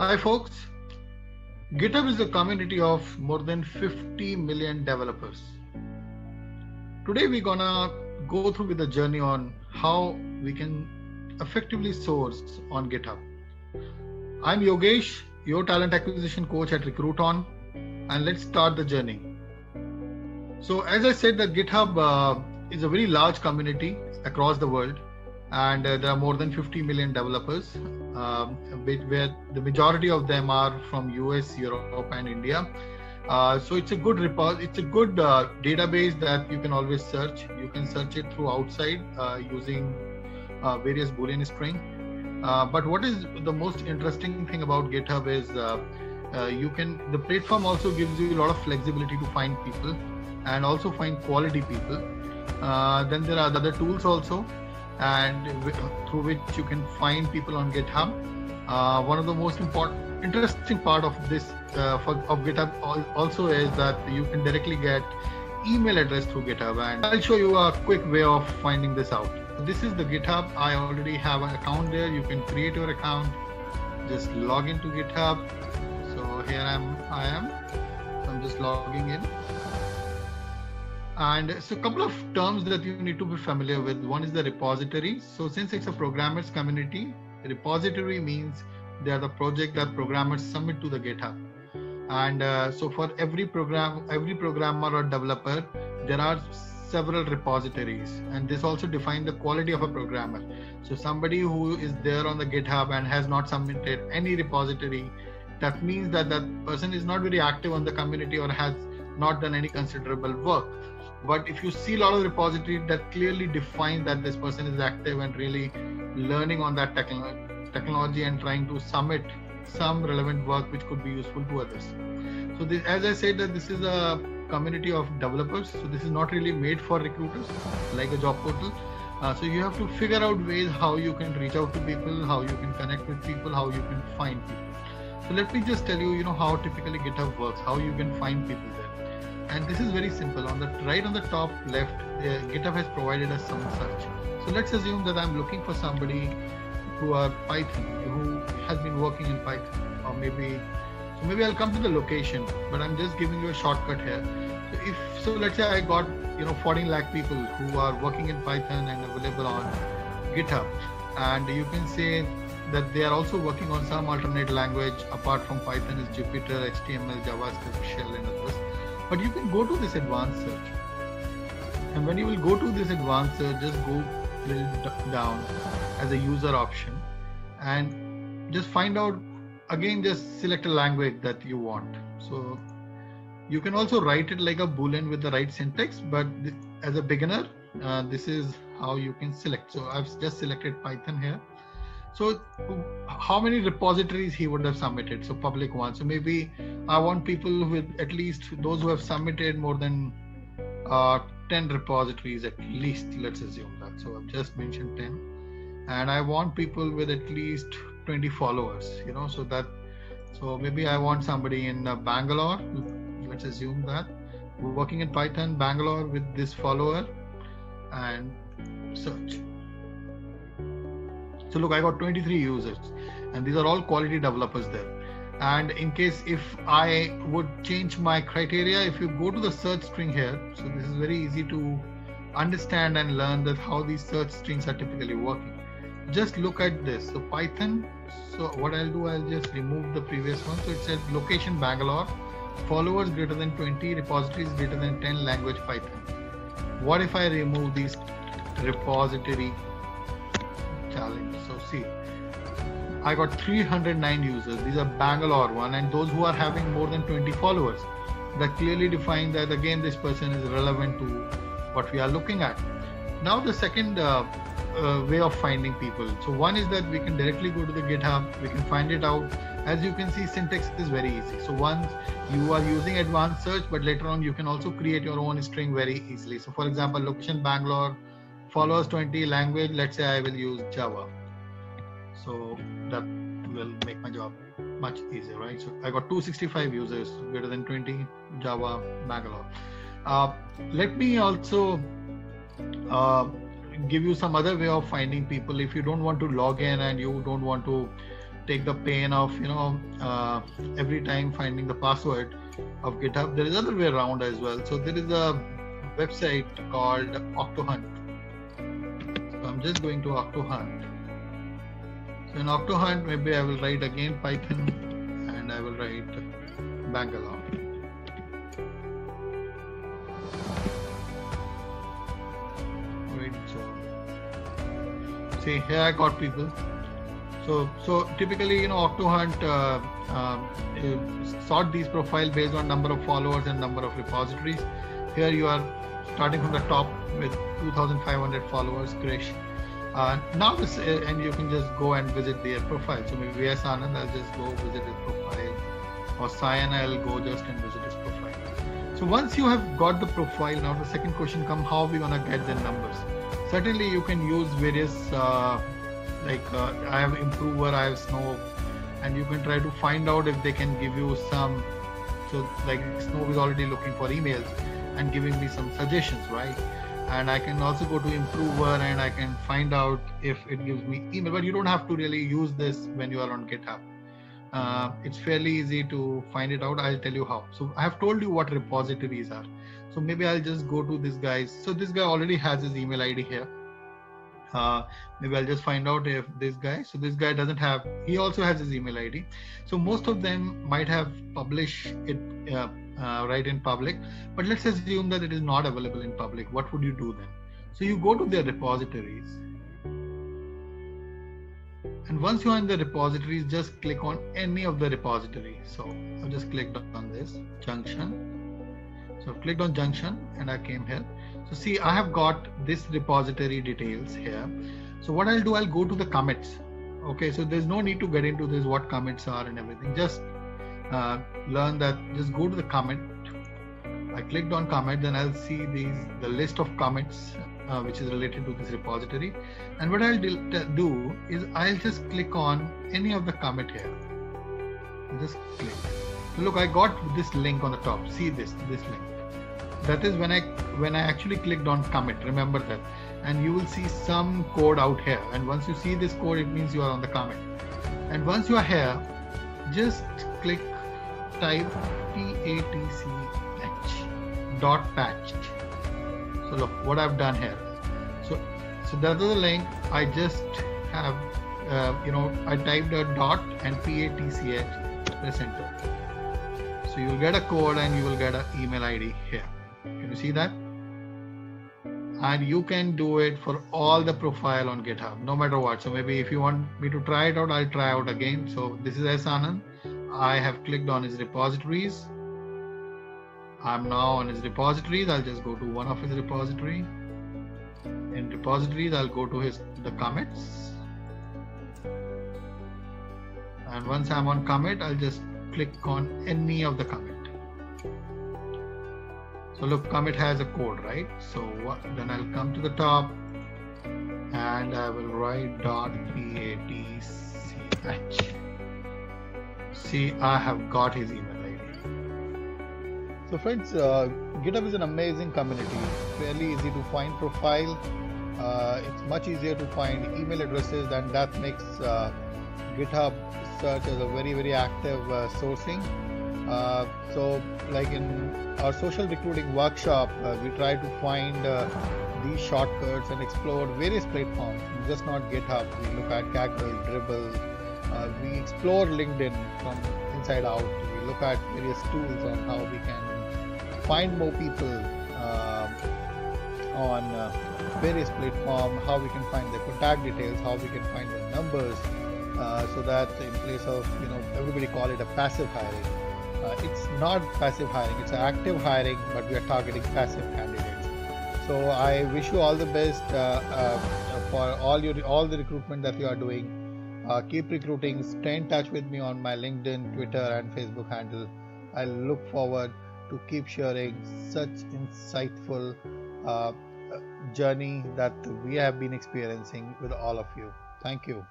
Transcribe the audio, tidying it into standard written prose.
Hi folks, GitHub is a community of more than 50 million developers. Today we're gonna go through with a journey on how we can effectively source on GitHub. I'm Yogesh, your talent acquisition coach at Recruiton, and let's start the journey. So as I said, that GitHub is a very large community across the world, and there are more than 50 million developers, where the majority of them are from US, Europe, and India. So it's a good database that you can always search. You can search it through outside using various Boolean string. But what is the most interesting thing about GitHub is the platform also gives you a lot of flexibility to find people and also find quality people. Then there are other tools also, and through which you can find people on GitHub. One of the most interesting part of this of GitHub also is that you can directly get email address through GitHub, and I'll show you a quick way of finding this out. This is the GitHub. I already have an account there. You can create your account. Just log into GitHub. So here I am. So I'm just logging in. And so a couple of terms that you need to be familiar with. One is the repository. So since it's a programmers community, repository means they are the project that programmers submit to the GitHub. And so for every programmer or developer, there are several repositories, and this also defines the quality of a programmer. So somebody who is there on the GitHub and has not submitted any repository, that means that that person is not very active on the community or has not done any considerable work. But if you see a lot of repositories, that clearly defines that this person is active and really learning on that technology and trying to submit some relevant work which could be useful to others. So this, as I said, that this is a community of developers. So this is not really made for recruiters like a job portal. So you have to figure out ways how you can reach out to people, how you can connect with people, how you can find people. So let me just tell you, how typically GitHub works, how you can find people there. And this is very simple. On the top left, GitHub has provided us some search. So let's assume that I'm looking for somebody who are Python, who has been working in Python, or maybe I'll come to the location, but I'm just giving you a shortcut here. So let's say I got 14 lakh people who are working in Python and available on GitHub, and you can say that they are also working on some alternate language apart from Python is Jupyter, HTML, JavaScript, Shell, and others. But you can go to this advanced search, and when you will go to this advanced search, just go a little down as a user option and just find out, again, just select a language that you want. So you can also write it like a Boolean with the right syntax, but as a beginner, this is how you can select. So I've just selected Python here. So how many repositories he would have submitted? So public one. So maybe I want people with at least those who have submitted more than 10 repositories at least, let's assume that. So I've just mentioned 10, and I want people with at least 20 followers, so maybe I want somebody in Bangalore, let's assume that, working in Python, Bangalore, with this follower, and search. So look, I got 23 users, and these are all quality developers there. And in case if I would change my criteria, if you go to the search string here, so this is very easy to understand and learn that how these search strings are typically working. Just look at this. So Python. So what I'll do, I'll just remove the previous one. So it says location Bangalore, followers greater than 20, repositories greater than 10, language Python. What if I remove these repository challenge? So see, I got 309 users. These are Bangalore one, and those who are having more than 20 followers. That clearly define that, again, this person is relevant to what we are looking at. Now the second way of finding people. So one is that we can directly go to the GitHub. We can find it out. As you can see, syntax is very easy. So once you are using advanced search, but later on you can also create your own string very easily. So for example, location Bangalore, followers 20, language, let's say I will use Java. So that will make my job much easier, right? So I got 265 users, greater than 20, Java, Bangalore. Let me also give you some other way of finding people. If you don't want to log in and you don't want to take the pain of every time finding the password of GitHub. There is other way around as well. So there is a website called Octohunt. So I'm just going to Octohunt. So in Octohunt, maybe I will write again Python, and I will write Bangalore. Right. So see here I got people. So typically, Octohunt sort these profiles based on number of followers and number of repositories. Here you are starting from the top with 2,500 followers, Krish. Now this, and you can just go and visit their profile. So maybe S. Anand, I'll just go visit his profile, or Sayan, I'll go just and visit his profile. So once you have got the profile, now the second question comes: how are we gonna get the numbers? Certainly, you can use various I have Improver, I have Snow, and you can try to find out if they can give you some. So like Snow is already looking for emails and giving me some suggestions, right? And I can also go to Improver and I can find out if it gives me email, but you don't have to really use this when you are on GitHub. It's fairly easy to find it out. I'll tell you how. So I have told you what repositories are. So maybe I'll just go to this guy's. So this guy already has his email ID here. Maybe I'll just find out if this guy. So this guy doesn't have, he also has his email ID. So most of them might have published it right in public, but let's assume that it is not available in public. What would you do then? So you go to their repositories. And once you are in the repositories, just click on any of the repositories. So I've just clicked on this Junction. So I've clicked on Junction and I came here. So see, I have got this repository details here. So what I'll do, I'll go to the commits. Okay, so there's no need to get into this, what commits are and everything. Just learn that, just go to the commit. I clicked on commit, then I'll see the list of commits which is related to this repository. And what I'll do is I'll just click on any of the commit here. Just click. So look, I got this link on the top. See this link. That is when I actually clicked on commit. Remember that, and you will see some code out here. And once you see this code, it means you are on the commit. And once you are here, just click type patch .patch. So look what I've done here. So that is the link. I just have I typed a dot and patch, press enter. So you'll get a code and you will get an email ID here. Can you see that? And you can do it for all the profile on GitHub, no matter what. So maybe if you want me to try it out, I'll try out again. So this is S. Anand. I have clicked on his repositories. I'm now on his repositories. I'll just go to one of his repository. In repositories, I'll go to the commits. And once I'm on commit, I'll just click on any of the commit. So look, commit has a code, right? So then I'll come to the top and I will write .patch. See, I have got his email ID. So friends, GitHub is an amazing community. Fairly easy to find profile. It's much easier to find email addresses, and that makes GitHub search as a very, very active sourcing. So like in our social recruiting workshop, we try to find these shortcuts and explore various platforms, just not GitHub. We look at Kaggle, Dribbble, we explore LinkedIn from inside out. We look at various tools on how we can find more people on various platforms, how we can find their contact details, how we can find their numbers, so that in place of, everybody call it a passive hiring. It's not passive hiring, it's an active hiring, but we are targeting passive candidates. So I wish you all the best for all the recruitment that you are doing. Keep recruiting, stay in touch with me on my LinkedIn, Twitter and Facebook handle. I look forward to keep sharing such insightful journey that we have been experiencing with all of you. Thank you.